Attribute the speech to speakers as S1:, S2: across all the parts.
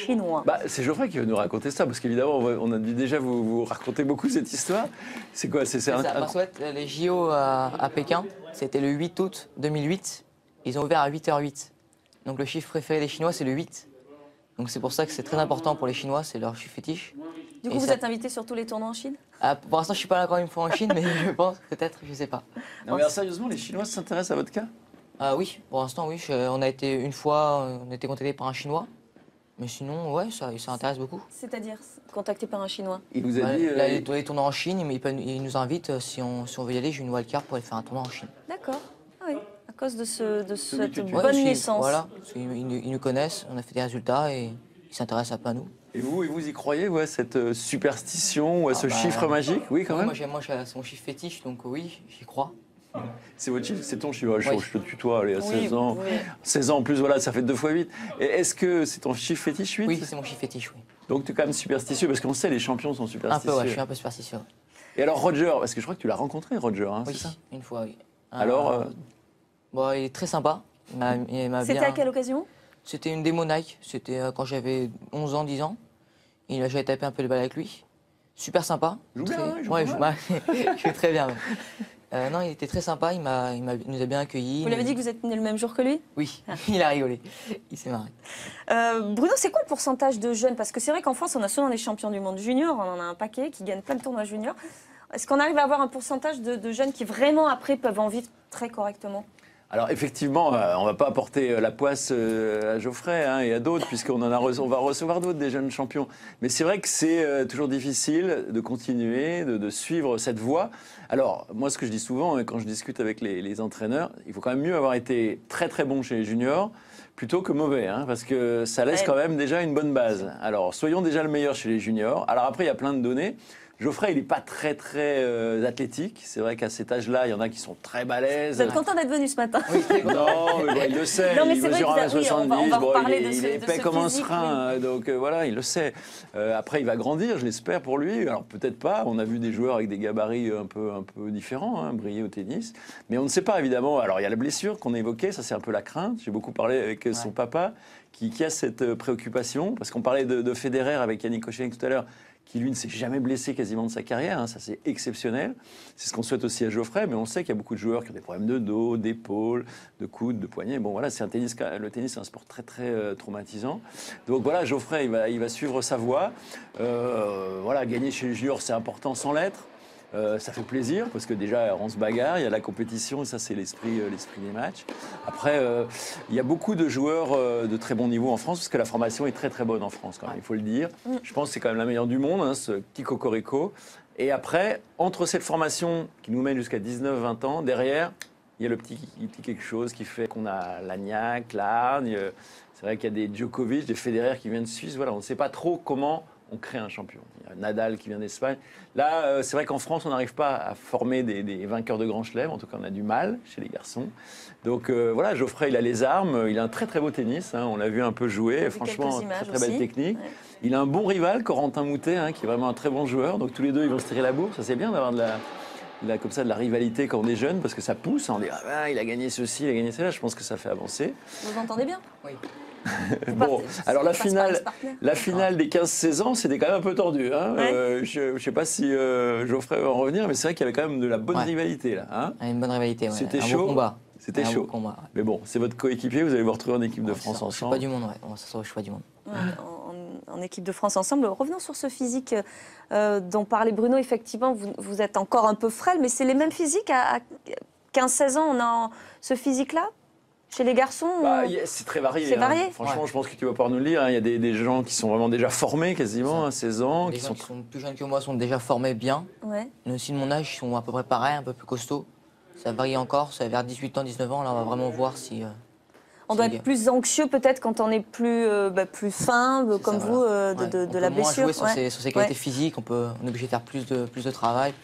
S1: chinois.
S2: Bah, c'est Geoffrey qui va nous raconter ça, parce qu'évidemment, on a dû déjà vous raconter beaucoup cette histoire. C'est quoi? C'est
S3: Ça, en fait, les JO à Pékin, c'était le 8 août 2008. Ils ont ouvert à 8h08. Donc le chiffre préféré des Chinois, c'est le 8. Donc c'est pour ça que c'est très important pour les Chinois, c'est leur chiffre fétiche.
S1: Du coup, vous êtes invité sur tous les tournois en Chine?
S3: Pour l'instant, je suis pas là encore une fois en Chine, mais je pense, peut-être, je sais pas.
S2: Non, mais alors, sérieusement, les Chinois s'intéressent à votre cas?
S3: Oui, pour l'instant, oui. On a été une fois, on a été contacté par un Chinois. Mais sinon, ouais, ça intéresse beaucoup.
S1: C'est-à-dire contacté par un Chinois?
S2: Il vous a dit...
S3: Là, les tournois en Chine, il nous invite, si on veut y aller, j'ai une wildcard pour aller faire un tournoi en Chine.
S1: D'accord. Ah oui, à cause de cette
S2: Ouais,
S1: bonne licence.
S3: Voilà, parce qu'ils nous connaissent, on a fait des résultats et ils s'intéressent un peu à nous.
S2: Et vous y croyez, ouais, cette superstition ou à ce chiffre magique? Oui, quand même.
S3: Moi, c'est mon chiffre fétiche, donc oui, j'y crois.
S2: C'est votre chiffre, c'est ton chiffre.
S3: Oui.
S2: Je te tutoie, allez, à 16 ans.
S1: Oui.
S2: 16 ans en plus, voilà, ça fait 2 fois 8. Et est-ce que c'est ton chiffre fétiche, 8?
S3: Oui, c'est mon chiffre fétiche, oui.
S2: Donc tu es quand même superstitieux, parce qu'on sait, les champions sont
S3: Un
S2: superstitieux.
S3: peu, ouais, je suis un peu superstitieux. Ouais.
S2: Et alors Roger, parce que je crois que tu l'as rencontré, Roger, hein,
S3: Oui,
S2: c'est ça?
S3: une fois, oui.
S2: Alors
S3: Bon, il est très sympa. Il m'a
S1: C'était
S3: bien...
S1: à quelle occasion?
S3: C'était une démo Nike. C'était quand j'avais 11 ans, 10 ans. J'avais tapé un peu les balles avec lui. Super sympa.
S2: Il joue bien, hein, il joue
S3: ouais,
S2: pas
S3: je joue très bien. Ouais. Non, il était très sympa. Il nous a bien accueillis.
S1: Vous l'avez dit que vous êtes né le même jour que lui?
S3: Oui, il a rigolé. Il s'est marré.
S1: Bruno, c'est quoi le pourcentage de jeunes? Parce que c'est vrai qu'en France, on a souvent des champions du monde junior. On en a un paquet qui gagnent plein de tournois juniors. Est-ce qu'on arrive à avoir un pourcentage de jeunes qui vraiment, après, peuvent en vivre très correctement?
S2: Alors effectivement, on ne va pas apporter la poisse à Geoffrey hein, et à d'autres, puisqu'on va recevoir d'autres, des jeunes champions. Mais c'est vrai que c'est toujours difficile de continuer, de suivre cette voie. Alors moi, ce que je dis souvent, quand je discute avec les entraîneurs, il faut quand même mieux avoir été très très bon chez les juniors plutôt que mauvais, hein, parce que ça laisse quand même déjà une bonne base. Alors soyons déjà le meilleur chez les juniors. Alors après, il y a plein de données. Geoffrey, il n'est pas très athlétique. C'est vrai qu'à cet âge-là, il y en a qui sont très balèzes.
S1: Vous êtes content d'être venu ce matin?
S3: Oui,
S2: non, mais bon, il le sait.
S1: Non, mais
S2: il
S1: c'est
S2: mesure
S1: vrai que
S2: 1m70.
S1: on va reparler
S2: il est
S1: de
S2: épais
S1: ce
S2: comme un
S1: physique,
S2: serin. Donc voilà, il le sait. Après, il va grandir, je l'espère pour lui. Alors peut-être pas. On a vu des joueurs avec des gabarits un peu différents hein, briller au tennis. Mais on ne sait pas, évidemment. Alors il y a la blessure qu'on a évoquée. Ça, c'est un peu la crainte. J'ai beaucoup parlé avec son papa qui a cette préoccupation. Parce qu'on parlait de Federer avec Yannick Kochenik tout à l'heure, qui lui ne s'est jamais blessé quasiment de sa carrière, hein, ça c'est exceptionnel. C'est ce qu'on souhaite aussi à Geoffrey, mais on sait qu'il y a beaucoup de joueurs qui ont des problèmes de dos, d'épaule, de coude, de poignet. Bon voilà, le tennis c'est un sport très traumatisant. Donc voilà, Geoffrey il va suivre sa voie. Voilà, gagner chez les juniors c'est important sans l'être. Ça fait plaisir parce que déjà on se bagarre, il y a la compétition et ça c'est l'esprit des matchs. Après il y a beaucoup de joueurs de très bon niveau en France parce que la formation est très bonne en France quand même, il faut le dire. Je pense que c'est quand même la meilleure du monde, hein, ce petit cocorico. Et après, entre cette formation qui nous mène jusqu'à 19-20 ans, derrière il y a le petit quelque chose qui fait qu'on a l'Agnac, l'Argne. C'est vrai qu'il y a des Djokovic, des Federer qui viennent de Suisse. Voilà, on ne sait pas trop comment on crée un champion. Il y a Nadal qui vient d'Espagne. Là, c'est vrai qu'en France, on n'arrive pas à former des vainqueurs de Grand Chelem. En tout cas, on a du mal chez les garçons. Donc voilà, Geoffrey, il a les armes. Il a un très beau tennis. Hein, on l'a vu un peu jouer. Franchement, très belle technique. Ouais. Il a un bon rival, Corentin Moutet, hein, qui est vraiment un très bon joueur. Donc tous les deux, ils vont se tirer la bourre. Ça, c'est bien d'avoir comme ça, de la rivalité quand on est jeune, parce que ça pousse. On dit, il a gagné ceci, il a gagné cela. Je pense que ça fait avancer.
S1: Vous entendez bien? Oui.
S2: Bon, alors la finale des 15-16 ans, c'était quand même un peu tordu. Hein.
S1: Ouais.
S2: Je ne sais pas si Geoffrey va en revenir, mais c'est vrai qu'il y avait quand même de la bonne rivalité. Là, hein.
S3: Une bonne rivalité, ouais.
S2: C'était
S3: chaud.
S2: Beau
S3: combat.
S2: C'était chaud.
S3: Combat, ouais.
S2: Mais bon, c'est votre coéquipier, vous allez vous retrouver en équipe de France ensemble.
S3: Choix du monde, ouais. On va se choix du monde.
S1: Ouais, en équipe de France ensemble. Revenons sur ce physique dont parlait Bruno. Effectivement, vous êtes encore un peu frêle, mais c'est les mêmes physiques à 15-16 ans, on a ce physique-là? Chez les garçons
S2: c'est très varié.
S1: C'est varié.
S2: Franchement, je pense que tu vas pouvoir nous le dire. Il y a des gens qui sont vraiment déjà formés quasiment à 16 ans.
S3: Les gens qui sont plus jeunes que moi sont déjà formés bien.
S1: Ouais.
S3: Mais aussi de mon âge, ils sont à peu près pareils, un peu plus costauds. Ça varie encore. Ça vers 18 ans, 19 ans. Là, on va vraiment voir si...
S1: on doit être plus anxieux peut-être quand on est plus fin, comme vous,
S3: voilà.
S1: de la blessure.
S3: On peut moins jouer sur ses qualités physiques. On est obligé de faire plus de travail,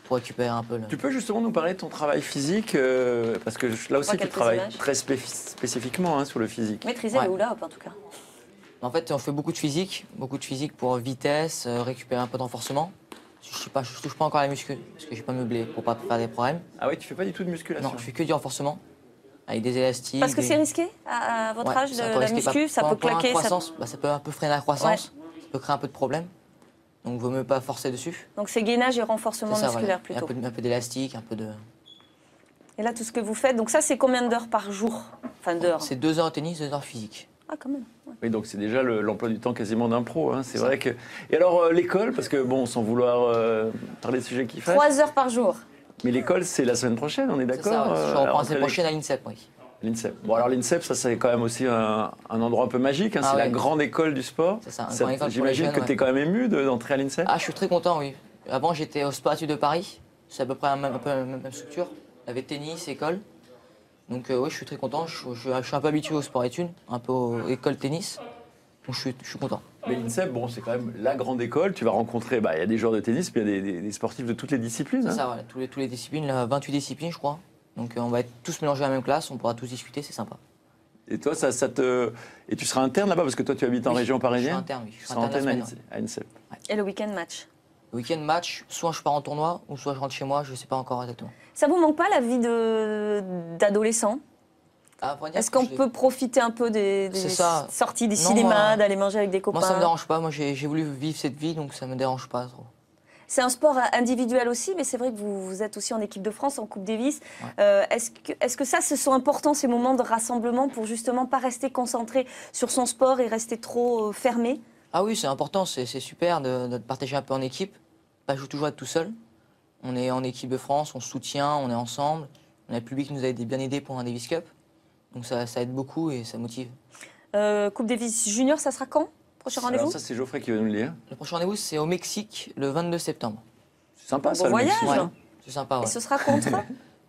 S3: pour récupérer un peu.
S2: Tu peux justement nous parler de ton travail physique, parce que là aussi tu travailles très spécifiquement hein, sur le physique.
S1: Maîtriser le hula-hoop en tout cas.
S3: En fait, on fait beaucoup de physique pour vitesse, récupérer un peu de renforcement. Je touche pas encore à la muscu, parce que j'ai pas meublé pour pas faire des problèmes.
S2: Ah oui, tu fais pas du tout de musculation?
S3: Non, je fais que du renforcement. avec des élastiques.
S1: Parce que
S3: des-
S1: c'est risqué à votre
S3: Ouais,
S1: âge,
S3: c'est un peu
S1: la
S3: risqué.
S1: muscu, ça peut
S3: Pendant la
S1: claquer.
S3: croissance, ça peut un peu freiner la croissance, ça peut créer un peu de problème. Donc, vaut mieux pas forcer dessus.
S1: Donc c'est gainage et renforcement
S3: C'est ça,
S1: musculaire
S3: voilà. Et
S1: plutôt.
S3: un peu d'élastique, un peu de.
S1: Et là, tout ce que vous faites, donc ça, c'est combien d'heures par jour? Enfin, d'heures.
S3: C'est 2 heures de tennis, 2 heures physique.
S1: Ah, quand même.
S2: Oui, donc c'est déjà l'emploi du temps quasiment d'un pro. Hein. C'est
S3: Ça.
S2: vrai que. Et alors l'école, parce que bon, sans vouloir parler de sujets qui fâchent,
S1: 3 heures par jour.
S2: mais l'école c'est la semaine prochaine, on est
S3: C'est
S2: d'accord
S3: ça, ouais. Je
S2: la
S3: reprends la
S2: rentrée
S3: semaine prochaine à l'INSEP, oui.
S2: L'INSEP. Bon alors l'INSEP, ça c'est quand même aussi un endroit un peu magique. Hein.
S3: Ah
S2: c'est la
S3: ouais.
S2: grande école du sport.
S3: C'est ça, une grande école pour les
S2: J'imagine
S3: jeunes,
S2: que
S3: ouais.
S2: tu es quand même ému d'entrer à l'INSEP.
S3: Ah, je suis très content, oui. Avant, j'étais au Sport-Études de Paris. C'est à peu près un peu la même structure. Il y avait tennis, école. Donc, oui, je suis très content. Je suis un peu habitué au sport-études, un peu aux écoles tennis. Donc, je suis content.
S2: Mais l'INSEP, bon, c'est quand même la grande école. Tu vas rencontrer, il y a des joueurs de tennis, mais il y a des sportifs de toutes les disciplines.
S3: C'est
S2: Hein.
S3: ça, voilà. Tous les disciplines, là, 28 disciplines, je crois. Donc, on va être tous mélangés à la même classe. On pourra tous discuter, c'est sympa.
S2: Et toi, et tu seras interne là-bas parce que toi, tu habites en
S3: Oui,
S2: région
S3: Je
S2: parisienne.
S3: suis interne, oui. Je
S2: Tu
S3: suis
S2: seras
S3: interne la
S2: interne
S3: semaine, ouais.
S2: à l'INSEP.
S1: Et le week-end match.
S3: Le week-end match, soit je pars en tournoi, ou soit je rentre chez moi, je ne sais pas encore exactement.
S1: Ça vous manque pas la vie d'adolescent?
S3: Ah, pour dire
S1: Est-ce
S3: que
S1: qu'on
S3: je l'ai-
S1: peut profiter un peu des
S3: C'est ça.
S1: sorties du
S3: Non,
S1: cinéma,
S3: moi-
S1: d'aller manger avec des copains?
S3: Moi, ça me dérange pas. Moi, j'ai voulu vivre cette vie, donc ça me dérange pas trop.
S1: C'est un sport individuel aussi, mais c'est vrai que vous êtes aussi en équipe de France, en Coupe Davis.
S3: Ouais.
S1: Est-ce que ça, ce sont importants, ces moments de rassemblement, pour justement pas rester concentré sur son sport et rester trop fermé?
S3: Ah oui, c'est important, c'est super de partager un peu en équipe. Pas toujours être tout seul. On est en équipe de France, on se soutient, on est ensemble. On a le public qui nous a bien aidés pour un Davis Cup. Donc ça aide beaucoup et ça motive.
S1: Coupe Davis Junior, ça sera quand? Prochain
S2: Alors
S1: rendez-vous?
S2: ça, c'est Geoffrey qui va nous le dire.
S3: Le prochain rendez-vous, c'est au Mexique, le 22 septembre.
S2: C'est sympa,
S1: Bon
S2: ça, le
S1: voyage.
S2: Mexique.
S1: Ouais.
S3: C'est sympa, ouais.
S1: Et ce sera contre?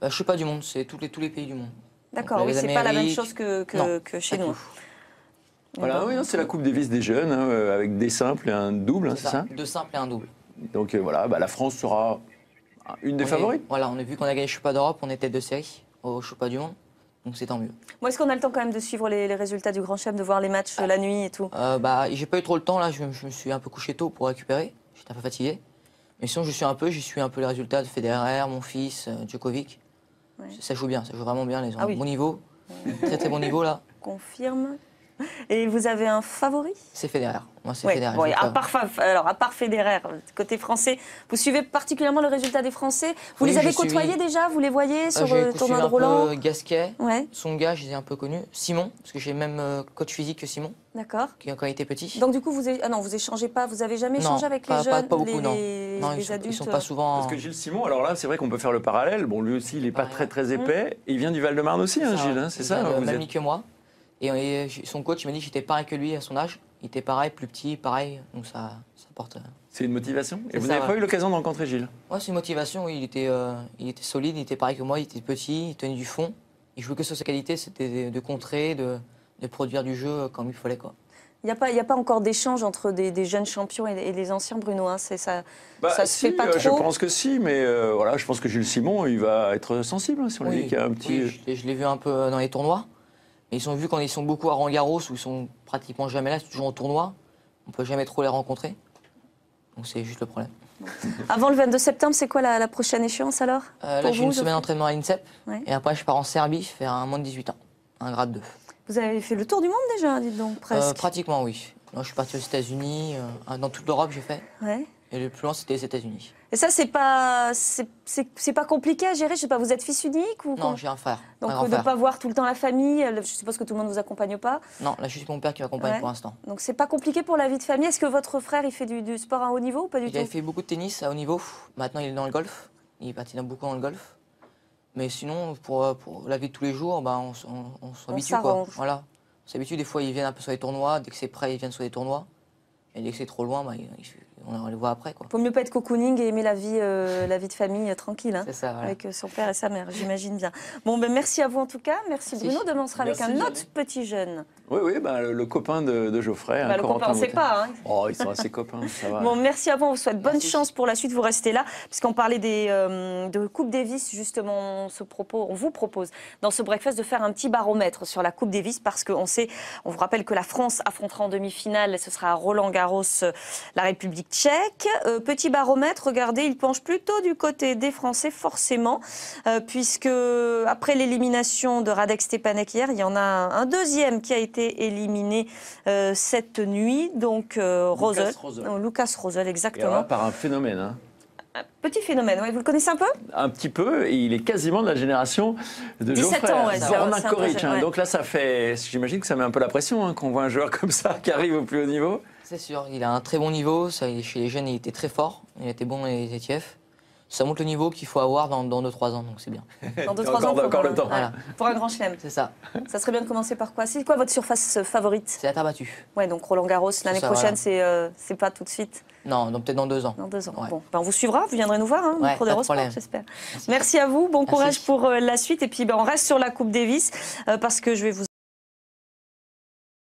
S3: Je suis pas du monde, c'est tous les pays du monde.
S1: D'accord,
S3: Donc,
S1: oui,
S3: les
S1: c'est pas la même
S3: Amériques-
S1: chose que
S3: Non,
S1: chez
S3: pas
S1: nous.
S3: tout.
S2: Voilà,
S1: Bon.
S2: oui, non, c'est la Coupe Davis des jeunes, hein, avec des simples et un double, hein, c'est ça.
S3: Deux simples et un double.
S2: Donc voilà, la France sera une des favorites.
S3: Voilà, on a vu qu'on a gagné le championnat d'Europe, on est tête de série au championnat du monde. Donc c'est tant mieux.
S1: Bon, est-ce qu'on a le temps quand même de suivre les résultats du Grand Chelem, de voir les matchs la nuit et tout?
S3: J'ai pas eu trop le temps là, je me suis un peu couché tôt pour récupérer. J'étais un peu fatigué. Mais sinon, j'y suis un peu les résultats de Federer, mon fils, Djokovic.
S1: Ouais.
S3: Ça joue bien, ça joue vraiment bien. Les gens
S1: Ah
S3: ont
S1: oui.
S3: bon niveau, très très bon niveau là.
S1: Confirme. Et vous avez un favori?
S3: C'est Federer. Moi, c'est
S1: Ouais,
S3: Federer.
S1: bon,
S3: Je
S1: et
S3: veux
S1: à
S3: pas-
S1: part Federer, côté français, vous suivez particulièrement le résultat des Français? Vous
S3: Oui,
S1: les avez
S3: je suis-
S1: côtoyés déjà? Vous les voyez sur
S3: J'ai
S1: le tournoi de
S3: un
S1: Roland?
S3: peu Gasquet,
S1: Ouais,
S3: Tsonga, je les ai un peu connus. Simon, parce que j'ai le même coach physique que Simon,
S1: d'accord.
S3: quand il était petit.
S1: Donc du coup, vous échangez pas, vous avez jamais
S3: Non,
S1: échangé avec
S3: pas-
S1: les
S3: pas-
S1: jeunes,
S3: pas beaucoup,
S1: les,
S3: non.
S1: les-
S3: Non,
S1: les
S3: ils
S1: adultes?
S3: sont pas souvent.
S2: Parce que Gilles Simon, alors là, c'est vrai qu'on peut faire le parallèle. Bon, lui aussi, il n'est pas
S3: Pareil.
S2: très épais. Il vient du Val-de-Marne aussi, hein, Gilles, hein, c'est ça
S3: Il a
S2: vous
S3: le même
S2: êtes-
S3: lit que moi. Et son coach il m'a dit que j'étais pareil que lui à son âge. Il était pareil, plus petit, pareil. Donc ça porte.
S2: C'est une motivation. Et
S3: C'est
S2: vous
S3: ça,
S2: n'avez pas
S3: ouais.
S2: eu l'occasion de rencontrer Gilles?
S3: Ouais, c'est une motivation. Oui, il était solide, il était pareil que moi. Il était petit, il tenait du fond. Il jouait que sur sa qualité, c'était de contrer, de produire du jeu comme il fallait, quoi.
S1: Il n'y a pas encore d'échange entre des jeunes champions et les anciens, Bruno, hein, ça se
S2: si,
S1: fait pas
S2: je
S1: trop.
S2: pense que si, mais voilà, je pense que Gilles Simon, il va être sensible hein, si on lui dit qu'il y a un petit.
S3: Oui, je l'ai vu un peu dans les tournois. Mais ils sont vus quand ils sont beaucoup à Roland-Garros, où ils sont pratiquement jamais là, c'est toujours en tournoi. On peut jamais trop les rencontrer. Donc c'est juste le problème.
S1: Avant le 22 septembre, c'est quoi la prochaine échéance alors?
S3: Là,
S1: Pour
S3: j'ai
S1: vous,
S3: une semaine
S1: Geoffrey?
S3: d'entraînement à l'INSEP.
S1: Ouais.
S3: Et après, je pars en Serbie faire un moins de 18 ans, un grade 2.
S1: Vous avez fait le tour du monde déjà, dites donc, presque.
S3: Pratiquement, oui. Moi, je suis parti aux États-Unis. Dans toute l'Europe, j'ai fait.
S1: Ouais.
S3: Et le plus loin, c'était les États-Unis.
S1: Et ça, c'est pas compliqué à gérer. Je sais pas, vous êtes fils unique ou
S3: Non,
S1: comment?
S3: j'ai un frère.
S1: Donc
S3: un grand
S1: de ne
S3: frère.
S1: pas voir tout le temps la famille. Je suppose que tout le monde ne vous accompagne pas.
S3: Non, là, juste mon père qui m'accompagne
S1: Ouais.
S3: pour l'instant.
S1: Donc c'est pas compliqué pour la vie de famille. Est-ce que votre frère il fait du sport à haut niveau ou pas du
S3: Il avait
S1: tout?
S3: fait beaucoup de tennis à haut niveau. Maintenant, il est dans le golf. Il patine beaucoup dans le golf. Mais sinon, pour la vie de tous les jours, on s'habitue, quoi.
S1: s'arrange.
S3: Voilà. On s'habitue. Des fois, ils viennent un peu sur les tournois. Dès que c'est prêt, ils viennent sur les tournois. Et dès que c'est trop loin, on les voit après, quoi.
S1: Faut mieux pas être cocooning et aimer la vie de famille tranquille, hein,
S3: C'est ça, voilà.
S1: avec son père et sa mère, j'imagine bien. Bon, ben merci à vous en tout cas. Merci
S3: Merci.
S1: Bruno. Demain on sera avec
S2: Merci,
S1: un
S2: Jeanne.
S1: autre petit jeune.
S2: Oui, oui, bah, le copain de Geoffrey.
S1: Bah, le copain, on ne sait pas. Hein.
S2: Oh, ils sont assez copains, ça va.
S1: Bon, merci à vous, on vous souhaite bonne
S3: Merci.
S1: chance pour la suite, vous restez là, puisqu'on parlait de Coupe Davis, justement, on vous propose dans ce breakfast de faire un petit baromètre sur la Coupe Davis, parce qu'on vous rappelle que la France affrontera en demi-finale, ce sera à Roland-Garros, la République tchèque. Petit baromètre, regardez, il penche plutôt du côté des Français, forcément, puisque après l'élimination de Radek Stepanek hier, il y en a un deuxième qui a été éliminé cette nuit, donc Lucas Rosol,
S2: Et
S1: exactement.
S2: alors, par un phénomène. Hein.
S1: Petit phénomène, ouais. Vous le connaissez un peu?
S2: Un petit peu, et il est quasiment de la génération de
S1: 17
S2: Geoffrey.
S1: ans, ouais,
S2: C'est
S1: c'est
S2: Ronan
S1: un peu
S2: Coric,
S1: jeune,
S2: hein.
S1: ouais.
S2: Donc là, j'imagine que ça met un peu la pression hein, qu'on voit un joueur comme ça qui arrive au plus haut niveau.
S3: C'est sûr, il a un très bon niveau. Chez les jeunes, il était très fort. Il était bon dans les ETF. Ça montre le niveau qu'il faut avoir dans 2-3 ans, donc c'est bien.
S1: Dans 2-3 ans,
S2: encore le temps.
S3: Voilà.
S1: pour un grand chelem.
S3: C'est ça.
S1: Ça serait bien de commencer par quoi? C'est quoi votre surface favorite?
S3: C'est la terre battue.
S1: Ouais, donc Roland Garros, l'année
S3: ça,
S1: prochaine,
S3: voilà.
S1: c'est pas tout de suite,
S3: Non, donc peut-être dans 2 ans.
S1: dans 2 ans.
S3: Ouais.
S1: Bon, ben on vous suivra, vous viendrez nous voir, hein,
S3: Ouais,
S1: micro
S3: pas de
S1: d'Eurosport,
S3: problème.
S1: j'espère. Merci à vous, bon courage
S3: Merci.
S1: pour la suite, et puis on reste sur la Coupe Davis, parce que je vais vous